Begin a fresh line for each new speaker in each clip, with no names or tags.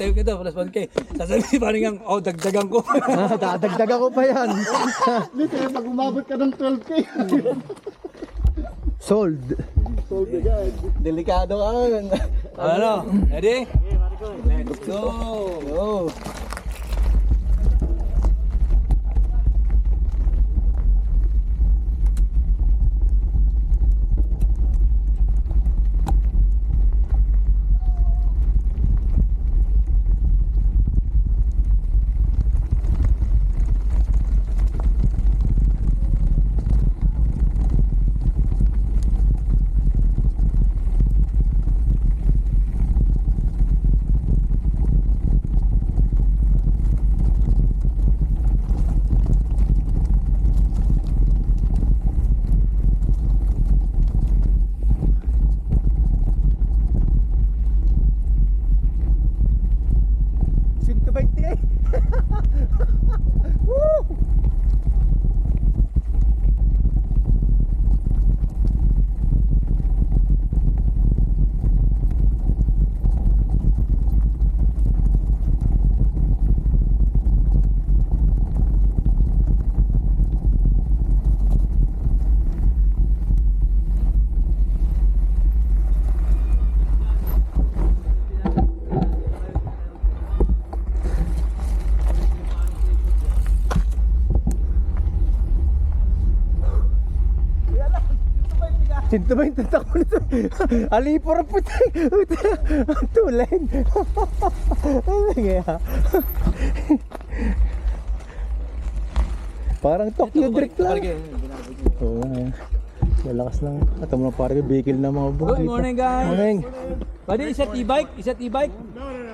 tayo kita, plus 1K. Sasabihin parang ang, oh, dagdagan ko.
Dadagdagan ko pa yan.
Hindi, kaya pag umabot ka ng 12K.
Sold.
Sold agad.
Delikado ka.
Ano? Ready? Let's go!
Oh. Sinto ba yung tatak ko nito? Alipor ang puti. Tulad. Ano kaya? Parang Tokyo Drift lang. Oo nga. Lalakas lang. At mo na parang vehicle na mga bukit.
Good morning, guys.
Morning.
Pwede isa't e-bike? Isa't e-bike?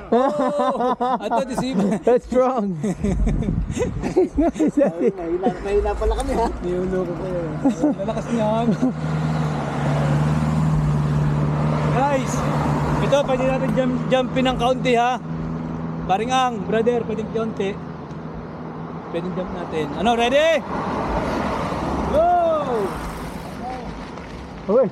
Oh, I thought it's e-bike.
That's strong.
Mahina pala kami ha.
Niulo ko pa yun.
Lalakas niyan. Guys, ito pwede natin jumpin ng kaunti ha. Paring ang, brother, pwedeng kaunti. Pwedeng jump natin. Ano, ready? Go!
Uy.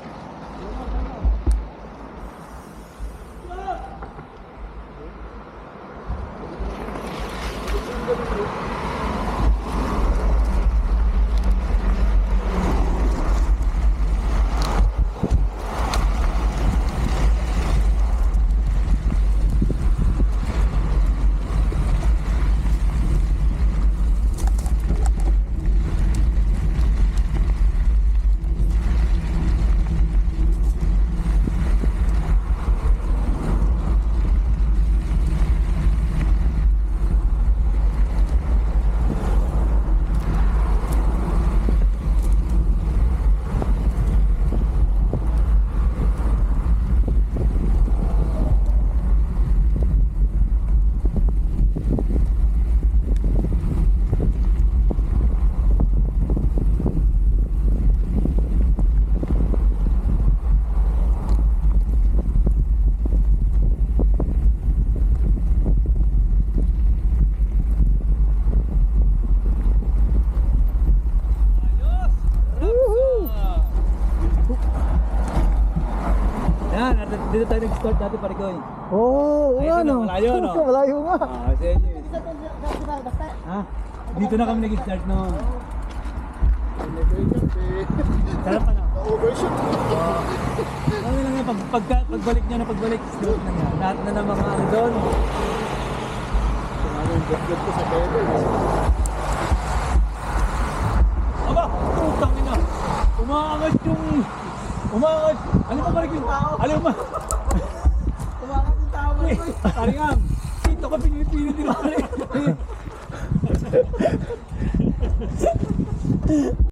Dito tayo nag-start dati pare ko.
Oo,
Ay,
ano?
malayo, no?
Malayo nga.
Ah, sa inyo. Ha? Dito na kami nag-start noon. Sarap pa na.
Overshoot.
Ano lang yan, pagbalik niya na pagbalik, start na niya. Lahat na ng mga ano doon.
Ano yung vlog ko sa pedal.
Aba, putang ina. Umaangat yung... Umaangat. Ano pa balik yung tao? Ano ba?
Tumakas yung tao mo.
Taringang. Dito ka pinipili din pare.